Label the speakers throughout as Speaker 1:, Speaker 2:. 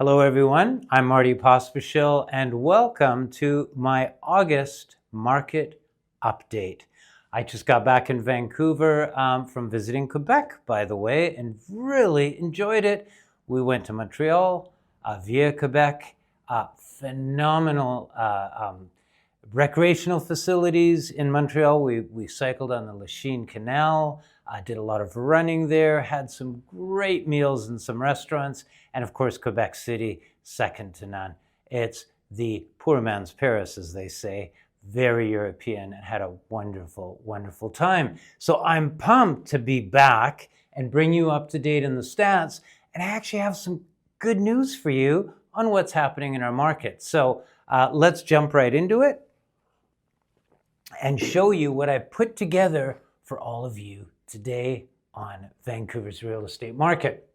Speaker 1: Hello everyone, I'm Marty Pospisil and welcome to my August market update. I just got back in Vancouver from visiting Quebec, by the way, and really enjoyed it. We went to Montreal, via Quebec, phenomenal recreational facilities in Montreal. We cycled on the Lachine Canal, did a lot of running there, had some great meals in some restaurants, and of course, Quebec City, second to none. It's the poor man's Paris, as they say, very European, and had a wonderful, wonderful time. So I'm pumped to be back and bring you up to date in the stats, and I actually have some good news for you on what's happening in our market. So let's jump right into it and show you what I've put together for all of you today on Vancouver's real estate market.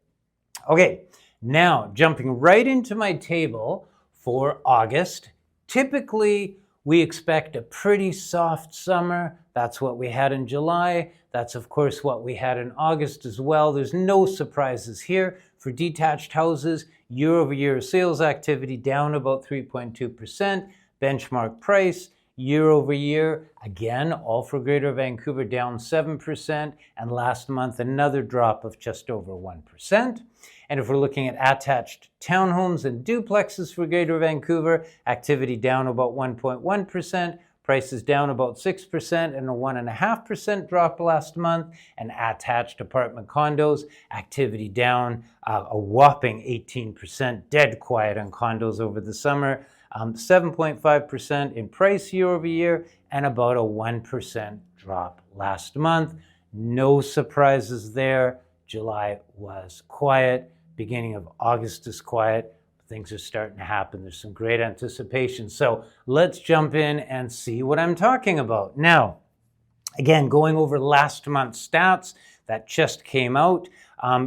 Speaker 1: Okay, now jumping right into my table for August. Typically, we expect a pretty soft summer. That's what we had in July. That's, of course, what we had in August as well. There's no surprises here. For detached houses, year-over-year sales activity down about 3.2%. Benchmark price, year-over-year, again, all for Greater Vancouver, down 7%. And last month, another drop of just over 1%. And if we're looking at attached townhomes and duplexes for Greater Vancouver, activity down about 1.1%. Prices down about 6% and a 1.5% drop last month. And attached apartment condos, activity down a whopping 18%, dead quiet on condos over the summer. 7.5% in price year over year and about a 1% drop last month. No surprises there. July was quiet. Beginning of August is quiet. Things are starting to happen. There's some great anticipation. So let's jump in and see what I'm talking about. Now, again, going over last month's stats that just came out.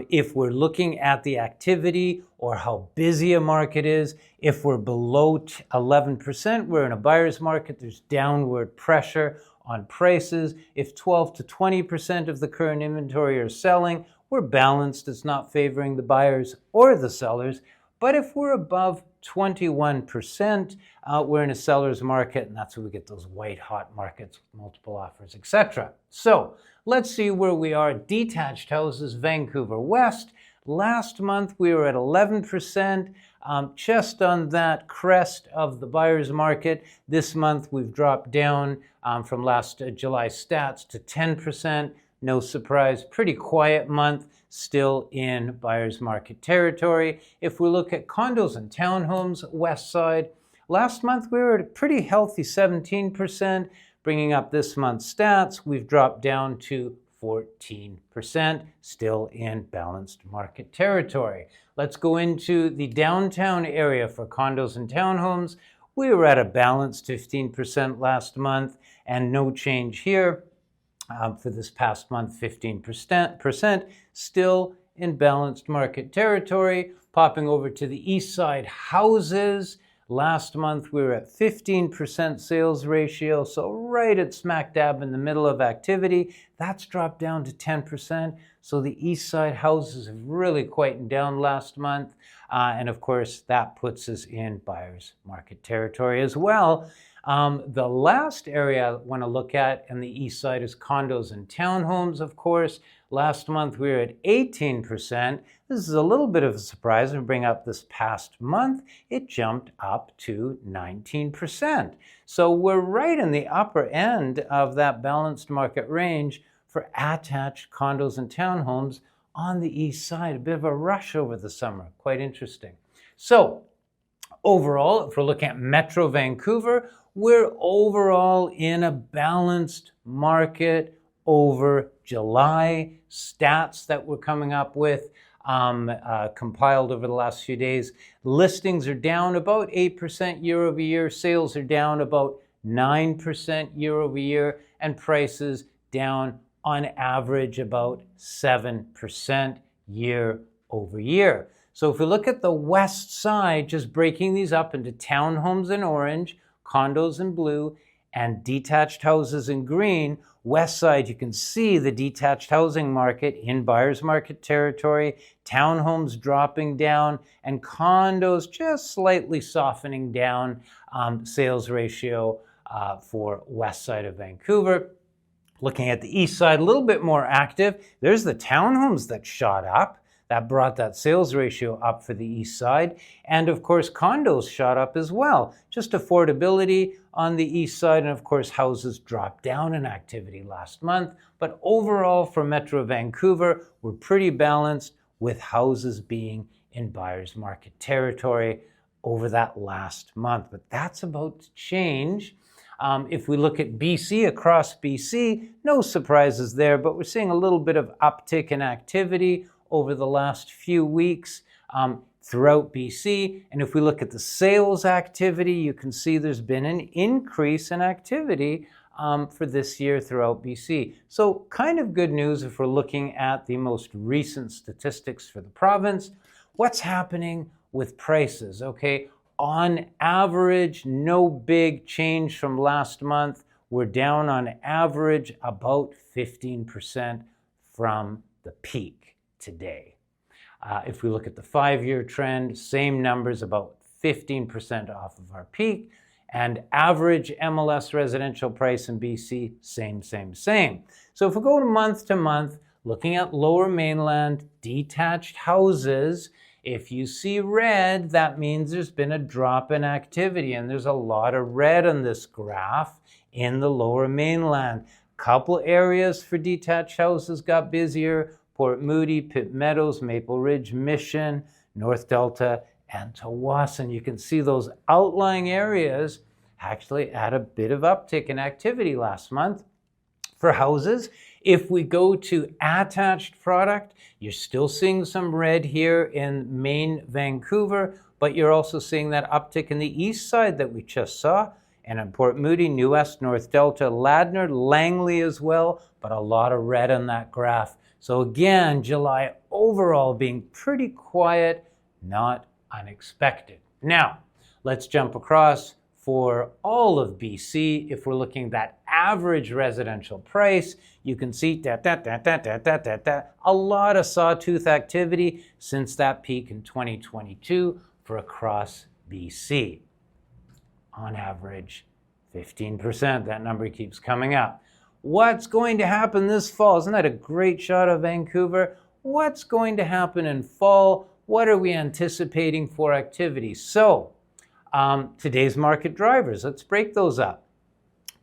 Speaker 1: If we're looking at the activity or how busy a market is, if we're below 11%, we're in a buyer's market. There's downward pressure on prices. If 12 to 20% of the current inventory are selling, we're balanced. It's not favoring the buyers or the sellers. But if we're above 21%, we're in a seller's market, and that's where we get those white hot markets with multiple offers, etc. So let's see where we are. Detached houses, Vancouver West. Last month, we were at 11%, just on that crest of the buyer's market. This month, we've dropped down from last July stats to 10%. No surprise, pretty quiet month, still in buyer's market territory. If we look at condos and townhomes, west side, last month we were at a pretty healthy 17%. Bringing up this month's stats, we've dropped down to 14%, still in balanced market territory. Let's go into the downtown area for condos and townhomes. We were at a balanced 15% last month, and no change here. For this past month, 15%, still in balanced market territory. Popping over to the east side, houses. Last month, we were at 15% sales ratio, so right at smack dab in the middle of activity. That's dropped down to 10%, so the east side houses have really quietened down last month. And of course, that puts us in buyer's market territory as well. The last area I want to look at in the east side is condos and townhomes, of course. Last month, we were at 18%. This is a little bit of a surprise. We bring up this past month, it jumped up to 19%. So we're right in the upper end of that balanced market range for attached condos and townhomes on the east side. A bit of a rush over the summer. Quite interesting. So overall, if we're looking at Metro Vancouver, we're overall in a balanced market over July. Stats that we're coming up with, compiled over the last few days. Listings are down about 8% year over year. Sales are down about 9% year over year. And prices down on average about 7% year over year. So if we look at the west side, just breaking these up into townhomes in orange, condos in blue, and detached houses in green. West side, you can see the detached housing market in buyer's market territory, townhomes dropping down, and condos just slightly softening down. Sales ratio for west side of Vancouver. Looking at the east side, a little bit more active. There's the townhomes that shot up. That brought that sales ratio up for the east side. And of course, condos shot up as well. Just affordability on the east side. And of course, houses dropped down in activity last month. But overall, for Metro Vancouver, we're pretty balanced with houses being in buyer's market territory over that last month. But that's about to change. If we look at BC, across BC, no surprises there, but we're seeing a little bit of uptick in activity over the last few weeks throughout BC. And if we look at the sales activity, you can see there's been an increase in activity for this year throughout BC. So kind of good news if we're looking at the most recent statistics for the province. What's happening with prices? Okay, on average, no big change from last month. We're down on average about 15% from the peak today. If we look at the 5-year trend, same numbers, about 15% off of our peak. And average MLS residential price in BC, same. So if we go to month, looking at Lower Mainland detached houses, if you see red, that means there's been a drop in activity, and there's a lot of red on this graph in the Lower Mainland. Couple areas for detached houses got busier: Port Moody, Pitt Meadows, Maple Ridge, Mission, North Delta, and Tawasin. You can see those outlying areas actually had a bit of uptick in activity last month for houses. If we go to attached product, you're still seeing some red here in main Vancouver, but you're also seeing that uptick in the east side that we just saw, and in Port Moody, New West, North Delta, Ladner, Langley as well, but a lot of red on that graph. So again, July overall being pretty quiet, not unexpected. Now, let's jump across for all of BC. If we're looking at that average residential price, you can see a lot of sawtooth activity since that peak in 2022 for across BC. On average, 15%. That number keeps coming up. What's going to happen this fall? Isn't that a great shot of Vancouver? What's going to happen in fall? What are we anticipating for activity? So, today's market drivers, let's break those up.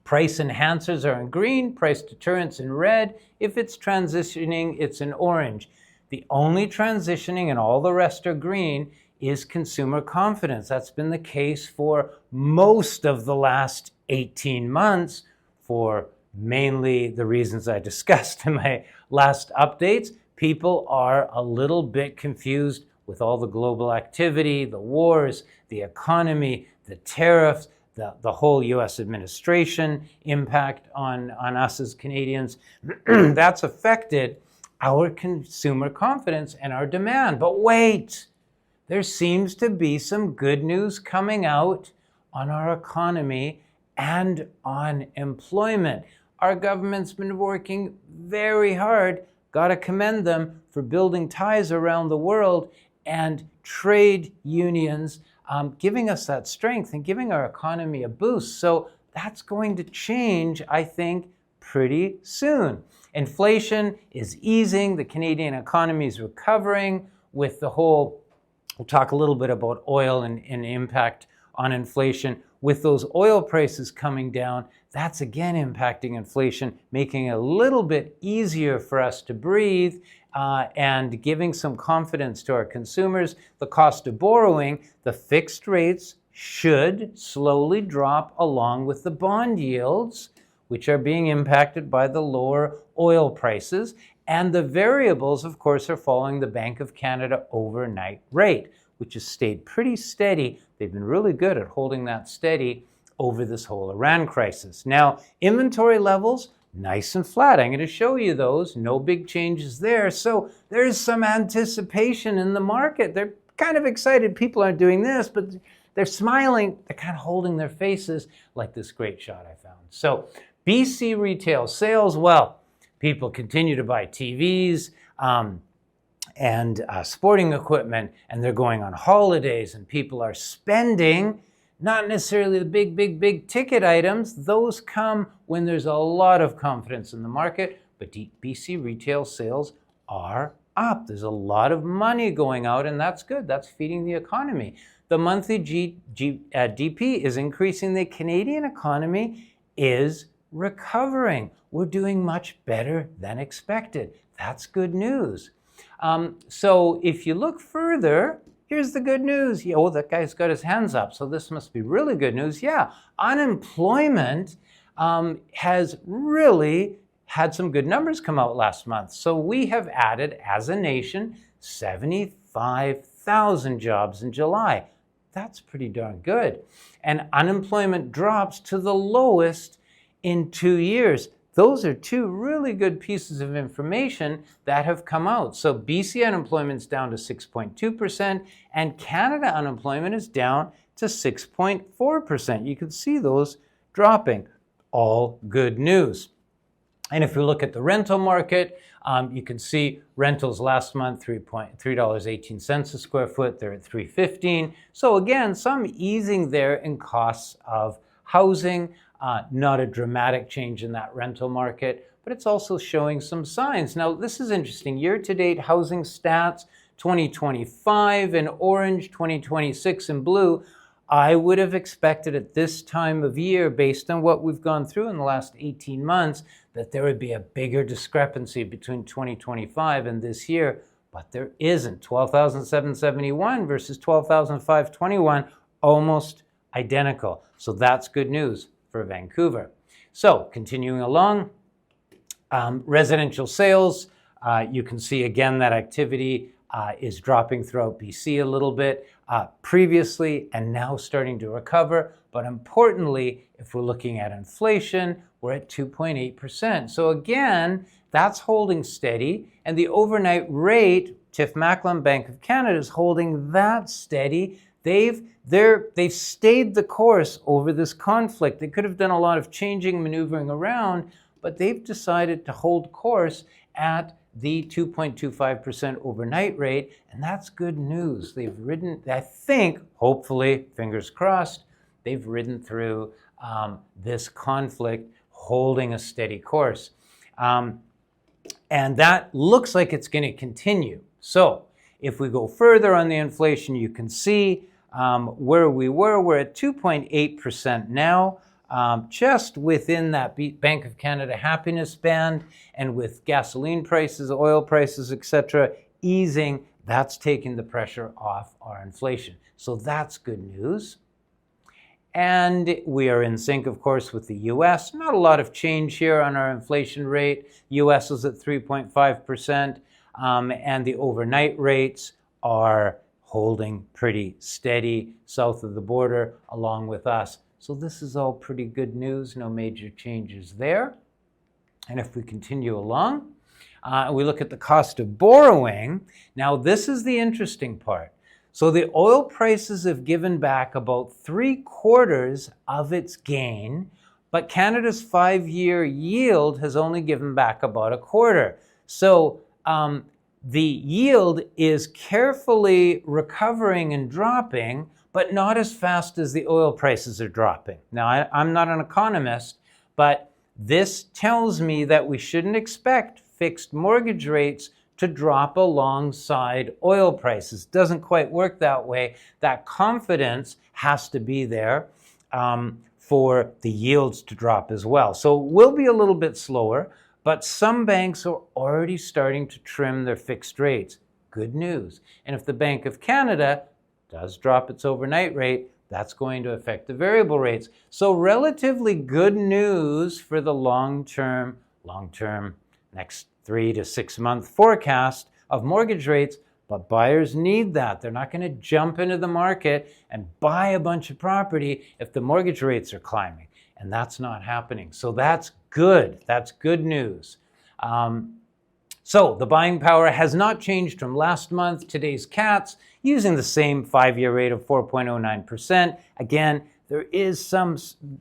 Speaker 1: Price enhancers are in green, price deterrents in red. If it's transitioning, it's in orange. The only transitioning, and all the rest are green, is consumer confidence. That's been the case for most of the last 18 months for mainly the reasons I discussed in my last updates. People are a little bit confused with all the global activity, the wars, the economy, the tariffs, the whole U.S. administration impact on us as Canadians. That's affected our consumer confidence and our demand. But wait, there seems to be some good news coming out on our economy and on employment. Our government's been working very hard. Got to commend them for building ties around the world, and trade unions giving us that strength and giving our economy a boost. So that's going to change, I think, pretty soon. Inflation is easing. The Canadian economy is recovering with the whole, we'll talk a little bit about oil and impact on inflation. With those oil prices coming down, that's again impacting inflation, making it a little bit easier for us to breathe and giving some confidence to our consumers. The cost of borrowing, the fixed rates should slowly drop along with the bond yields, which are being impacted by the lower oil prices. And the variables, of course, are following the Bank of Canada overnight rate, which has stayed pretty steady. They've been really good at holding that steady over this whole Iran crisis. Now, inventory levels, nice and flat. I'm going to show you those. No big changes there. So there's some anticipation in the market. They're kind of excited. People aren't doing this, but they're smiling, they're kind of holding their faces like this great shot I found. So BC retail sales, well, people continue to buy TVs and sporting equipment, and they're going on holidays, and people are spending, not necessarily the big ticket items. Those come when there's a lot of confidence in the market, but BC retail sales are up. There's a lot of money going out, and that's good. That's feeding the economy. The monthly GDP is increasing. The Canadian economy is recovering. We're doing much better than expected. That's good news. So if you look further, here's the good news. Oh, that guy's got his hands up, so this must be really good news. Yeah, unemployment has really had some good numbers come out last month. So we have added, as a nation, 75,000 jobs in July. That's pretty darn good. And unemployment drops to the lowest in 2 years. Those are two really good pieces of information that have come out. So BC unemployment is down to 6.2%, and Canada unemployment is down to 6.4%. You can see those dropping. All good news. And if you look at the rental market, you can see rentals last month, $3.18 a square foot. They're at $3.15. So again, some easing there in costs of housing. Not a dramatic change in that rental market, but it's also showing some signs. Now, this is interesting. Year-to-date housing stats, 2025 in orange, 2026 in blue. I would have expected at this time of year, based on what we've gone through in the last 18 months, that there would be a bigger discrepancy between 2025 and this year, but there isn't. 12,771 versus 12,521, almost identical. So that's good news for Vancouver. So continuing along, residential sales, you can see again that activity is dropping throughout BC a little bit previously and now starting to recover. But importantly, if we're looking at inflation, we're at 2.8%. So again, that's holding steady. And the overnight rate, Tiff Macklem, Bank of Canada, is holding that steady. They've stayed the course over this conflict. They could have done a lot of changing, maneuvering around, but they've decided to hold course at the 2.25% overnight rate, and that's good news. They've ridden, I think, hopefully, fingers crossed, they've ridden through this conflict holding a steady course. And that looks like it's going to continue. So if we go further on the inflation, you can see where we were. We're at 2.8% now. Just within that Bank of Canada happiness band, and with gasoline prices, oil prices, etc., easing, that's taking the pressure off our inflation. So that's good news. And we are in sync, of course, with the U.S. Not a lot of change here on our inflation rate. U.S. is at 3.5%, and the overnight rates are holding pretty steady south of the border along with us. So this is all pretty good news, no major changes there. And if we continue along, we look at the cost of borrowing. Now, this is the interesting part. So the oil prices have given back about 3/4 of its gain, but Canada's 5-year yield has only given back about 1/4. So the yield is carefully recovering and dropping, but not as fast as the oil prices are dropping. Now, I'm not an economist, but this tells me that we shouldn't expect fixed mortgage rates to drop alongside oil prices. Doesn't quite work that way. That confidence has to be there for the yields to drop as well. So we'll be a little bit slower, but some banks are already starting to trim their fixed rates. Good news. And if the Bank of Canada does drop its overnight rate, that's going to affect the variable rates. So relatively good news for the long-term, next 3 to 6 month forecast of mortgage rates, but buyers need that. They're not going to jump into the market and buy a bunch of property if the mortgage rates are climbing, and that's not happening. So that's good. That's good news. So the buying power has not changed from last month. Today's cats, using the same 5-year rate of 4.09%. Again, there is some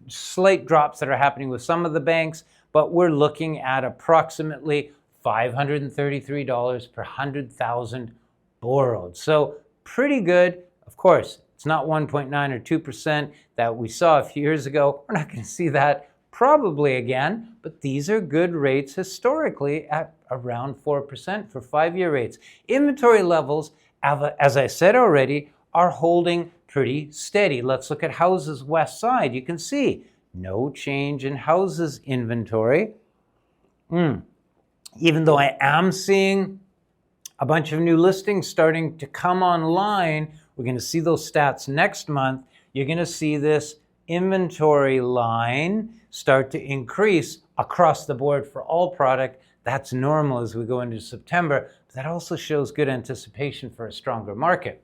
Speaker 1: slight drops that are happening with some of the banks, but we're looking at approximately $533 per 100,000 borrowed. So pretty good. Of course, it's not 1.9 or 2% that we saw a few years ago. We're not going to see that probably again, but these are good rates historically at around 4% for 5-year rates. Inventory levels, as I said already, are holding pretty steady. Let's look at houses west side. You can see no change in houses inventory. Even though I am seeing a bunch of new listings starting to come online, we're going to see those stats next month. You're going to see this inventory line start to increase across the board for all product. That's normal as we go into September, but that also shows good anticipation for a stronger market.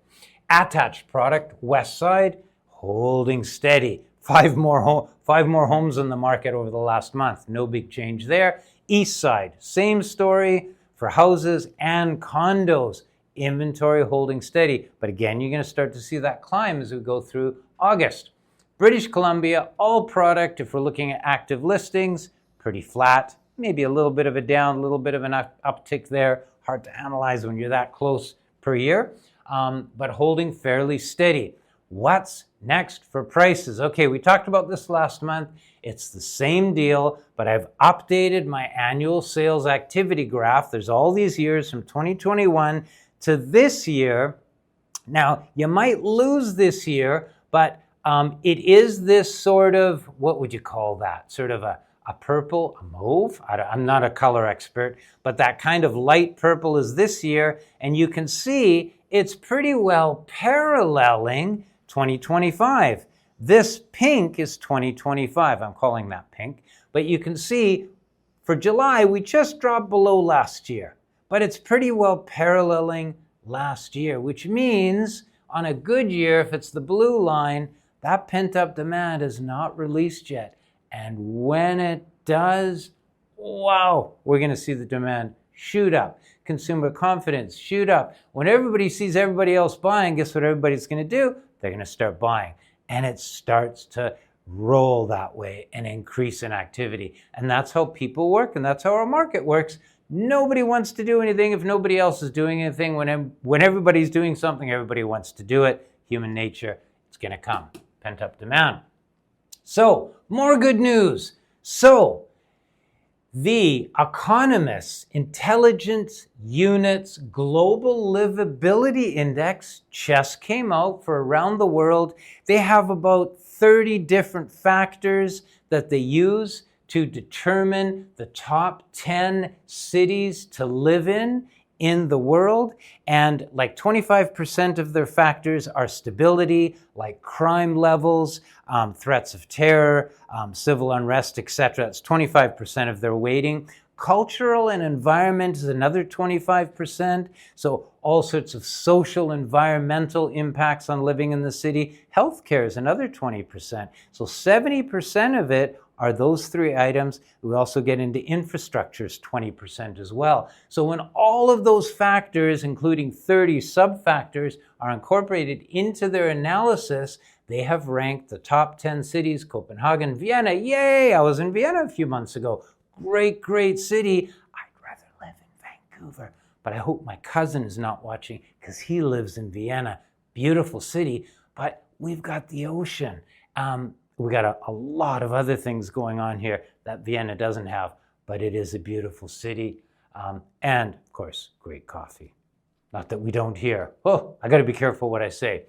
Speaker 1: Attached product, west side, holding steady. Five more homes in the market over the last month. No big change there. East side, same story for houses and condos. Inventory holding steady. But again, you're going to start to see that climb as we go through August. British Columbia, all product, if we're looking at active listings, pretty flat. Maybe a little bit of a down, a little bit of an uptick there. Hard to analyze when you're that close per year, but holding fairly steady. What's next for prices? Okay, we talked about this last month. It's the same deal, but I've updated my annual sales activity graph. There's all these years from 2021 to this year. Now, you might lose this year, but it is this sort of, what would you call that? Sort of a purple, a mauve? I'm not a color expert, but that kind of light purple is this year. And you can see it's pretty well paralleling 2025. This pink is 2025. I'm calling that pink. But you can see for July, we just dropped below last year. But it's pretty well paralleling last year, which means on a good year, if it's the blue line, that pent-up demand is not released yet. And when it does, wow, we're going to see the demand shoot up. Consumer confidence shoot up. When everybody sees everybody else buying, guess what everybody's going to do? They're going to start buying. And it starts to roll that way and increase in activity. And that's how people work, and that's how our market works. Nobody wants to do anything if nobody else is doing anything. When everybody's doing something, everybody wants to do it. Human nature, it's going to come. Pent-up demand. So, more good news. So, the Economist's Intelligence Unit's Global Livability Index just came out for around the world. They have about 30 different factors that they use to determine the top 10 cities to live in the world, and like 25% of their factors are stability, like crime levels, threats of terror, civil unrest, etc. It's 25% of their weighting. Cultural and environment is another 25%. So all sorts of social, environmental impacts on living in the city. Healthcare is another 20%. So 70% of it are those three items. We also get into infrastructures, 20% as well. So when all of those factors, including 30 sub-factors, are incorporated into their analysis, they have ranked the top 10 cities, Copenhagen, Vienna. Yay! I was in Vienna a few months ago. Great, great city. I'd rather live in Vancouver, but I hope my cousin is not watching because he lives in Vienna. Beautiful city, but we've got the ocean. We got a lot of other things going on here that Vienna doesn't have, but it is a beautiful city. And of course, great coffee. Not that we don't here. Oh, I got to be careful what I say.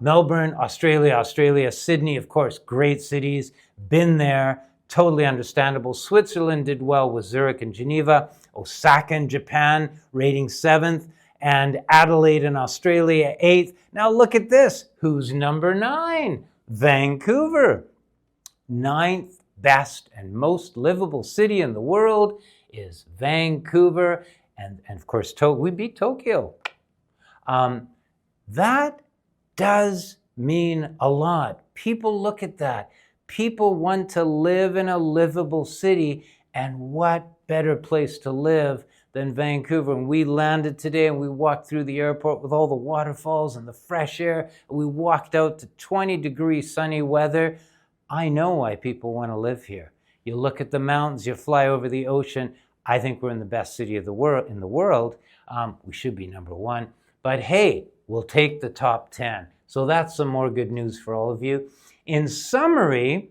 Speaker 1: Melbourne, Australia, Sydney, of course, great cities. Been there, totally understandable. Switzerland did well with Zurich and Geneva. Osaka in Japan, rating 7th. And Adelaide in Australia, 8th. Now look at this. Who's number 9? Vancouver. 9th best and most livable city in the world is Vancouver. And of course, we beat Tokyo. That does mean a lot. People look at that. People want to live in a livable city. And what better place to live than Vancouver. And we landed today and we walked through the airport with all the waterfalls and the fresh air. We walked out to 20-degree sunny weather. I know why people want to live here. You look at the mountains, you fly over the ocean. I think we're in the best city of the world. We should be number one. But hey, we'll take the top 10. So that's some more good news for all of you. In summary,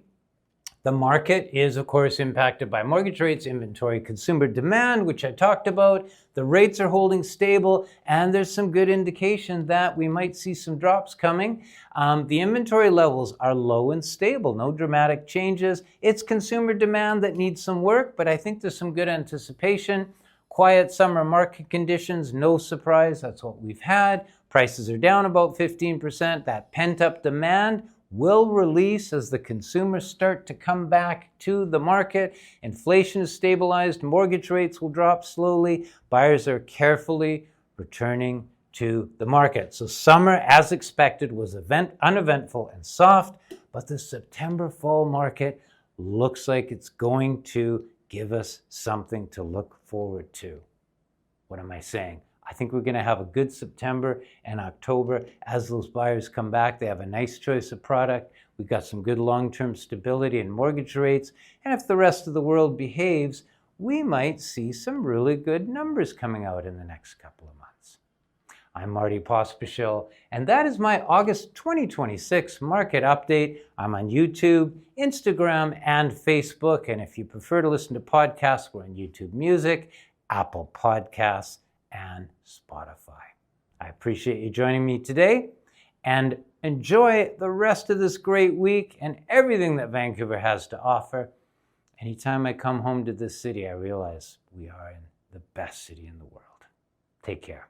Speaker 1: the market is, of course, impacted by mortgage rates, inventory, consumer demand, which I talked about. The rates are holding stable, and there's some good indication that we might see some drops coming. The inventory levels are low and stable, no dramatic changes. It's consumer demand that needs some work, but I think there's some good anticipation. Quiet summer market conditions, no surprise, that's what we've had. Prices are down about 15%. That pent-up demand will release as the consumers start to come back to the market. Inflation is stabilized, mortgage rates will drop slowly. Buyers are carefully returning to the market. So summer, as expected, was uneventful and soft, but the September fall market looks like it's going to give us something to look forward to. What am I saying? I think we're going to have a good September and October as those buyers come back. They have a nice choice of product. We've got some good long-term stability in mortgage rates. And if the rest of the world behaves, we might see some really good numbers coming out in the next couple of months. I'm Marty Pospisil, and that is my August 2026 market update. I'm on YouTube, Instagram, and Facebook. And if you prefer to listen to podcasts, we're on YouTube Music, Apple Podcasts, and Spotify. I appreciate you joining me today, and enjoy the rest of this great week and everything that Vancouver has to offer. Anytime I come home to this city, I realize we are in the best city in the world. Take care.